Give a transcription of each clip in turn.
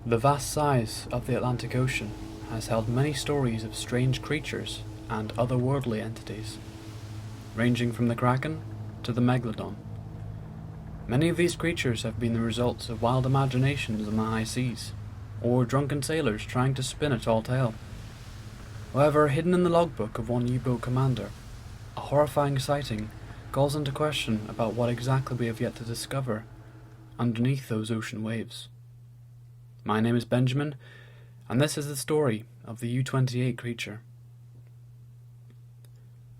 The vast size of the Atlantic Ocean has held many stories of strange creatures and otherworldly entities, ranging from the Kraken to the Megalodon. Many of these creatures have been the results of wild imaginations on the high seas, or drunken sailors trying to spin a tall tale. However, hidden in the logbook of one U-boat commander, a horrifying sighting calls into question about what exactly we have yet to discover underneath those ocean waves. My name is Benjamin, and this is the story of the U-28 creature.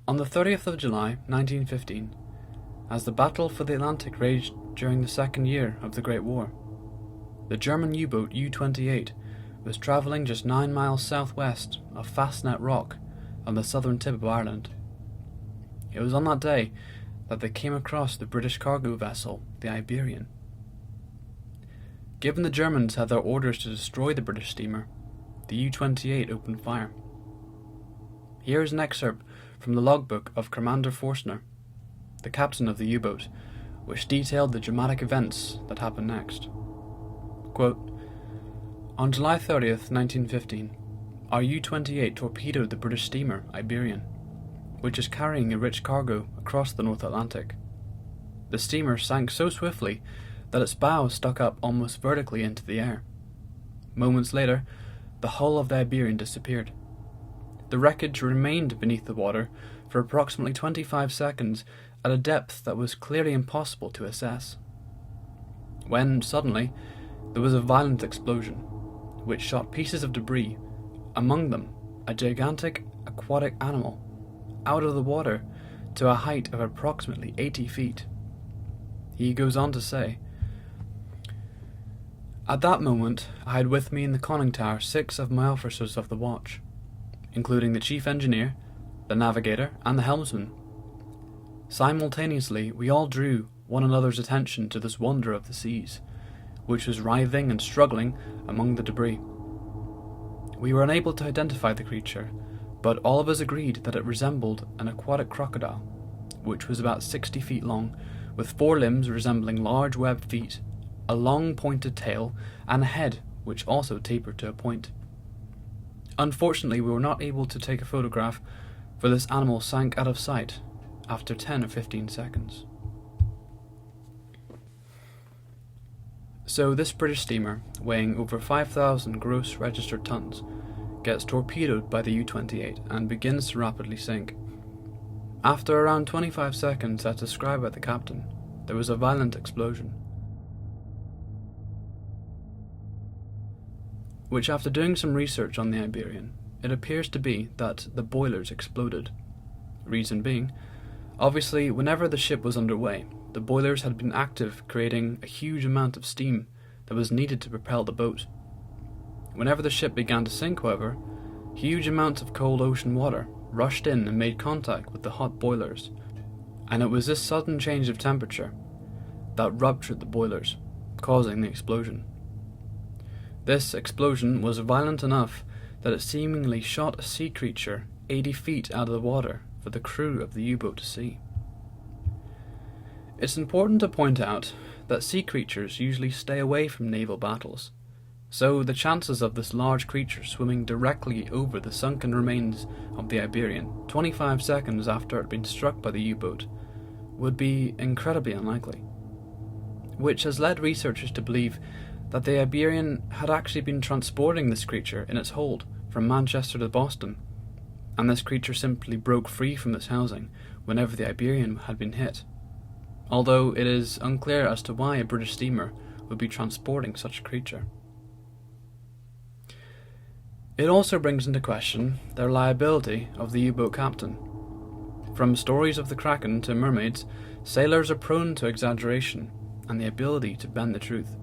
On the 30th of July, 1915, as the battle for the Atlantic raged during the second year of the Great War, the German U-boat U-28 was travelling just 9 miles southwest of Fastnet Rock on the southern tip of Ireland. It was on that day that they came across the British cargo vessel, the Iberian. Given the Germans had their orders to destroy the British steamer, the U-28 opened fire. Here is an excerpt from the logbook of Commander Forstner, the captain of the U-boat, which detailed the dramatic events that happened next. Quote, "On July 30th, 1915, our U-28 torpedoed the British steamer Iberian, which is carrying a rich cargo across the North Atlantic. The steamer sank so swiftly that its bow stuck up almost vertically into the air. Moments later, the hull of the Iberian disappeared. The wreckage remained beneath the water for approximately 25 seconds at a depth that was clearly impossible to assess. When, suddenly, there was a violent explosion, which shot pieces of debris, among them a gigantic aquatic animal, out of the water to a height of approximately 80 feet. He goes on to say, "At that moment, I had with me in the conning tower 6 of my officers of the watch, including the chief engineer, the navigator, and the helmsman. Simultaneously, we all drew one another's attention to this wonder of the seas, which was writhing and struggling among the debris. We were unable to identify the creature, but all of us agreed that it resembled an aquatic crocodile, which was about 60 feet long, with 4 limbs resembling large webbed feet, a long pointed tail, and a head which also tapered to a point. Unfortunately, we were not able to take a photograph, for this animal sank out of sight after 10 or 15 seconds." So this British steamer, weighing over 5,000 gross registered tons, gets torpedoed by the U-28 and begins to rapidly sink. After around 25 seconds, as described by the captain, there was a violent explosion, which, after doing some research on the Iberian, it appears to be that the boilers exploded. Reason being, obviously, whenever the ship was underway, the boilers had been active, creating a huge amount of steam that was needed to propel the boat. Whenever the ship began to sink, however, huge amounts of cold ocean water rushed in and made contact with the hot boilers, and it was this sudden change of temperature that ruptured the boilers, causing the explosion. This explosion was violent enough that it seemingly shot a sea creature 80 feet out of the water for the crew of the U-boat to see. It's important to point out that sea creatures usually stay away from naval battles, so the chances of this large creature swimming directly over the sunken remains of the Iberian 25 seconds after it had been struck by the U-boat would be incredibly unlikely, which has led researchers to believe that the Iberian had actually been transporting this creature in its hold from Manchester to Boston, and this creature simply broke free from its housing whenever the Iberian had been hit, although it is unclear as to why a British steamer would be transporting such a creature. It also brings into question the reliability of the U-boat captain. From stories of the Kraken to mermaids, sailors are prone to exaggeration and the ability to bend the truth,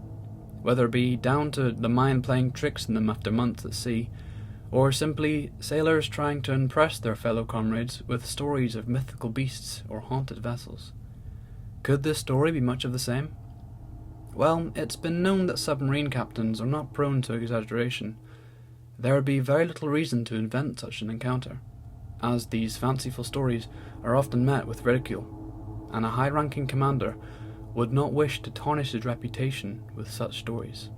whether it be down to the mind playing tricks on them after months at sea, or simply sailors trying to impress their fellow comrades with stories of mythical beasts or haunted vessels. Could this story be much of the same? Well, it's been known that submarine captains are not prone to exaggeration. There would be very little reason to invent such an encounter, as these fanciful stories are often met with ridicule, and a high-ranking commander would not wish to tarnish his reputation with such stories.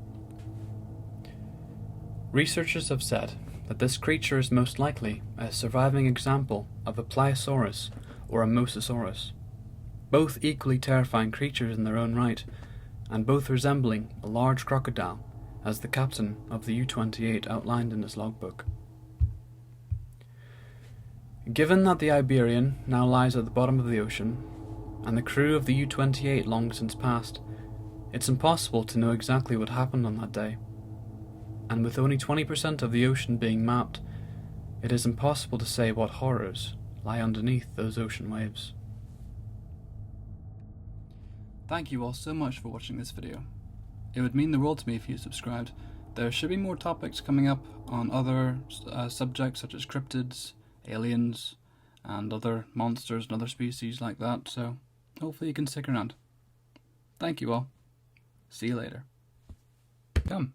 Researchers have said that this creature is most likely a surviving example of a pliosaurus or a mosasaurus, both equally terrifying creatures in their own right, and both resembling a large crocodile, as the captain of the U-28 outlined in his logbook. Given that the Iberian now lies at the bottom of the ocean, and the crew of the U-28 long since passed, it's impossible to know exactly what happened on that day. And with only 20% of the ocean being mapped, it is impossible to say what horrors lie underneath those ocean waves. Thank you all so much for watching this video. It would mean the world to me if you subscribed. There should be more topics coming up on other subjects such as cryptids, aliens, and other monsters and other species like that, so hopefully you can stick around. Thank you all. See you later. Come.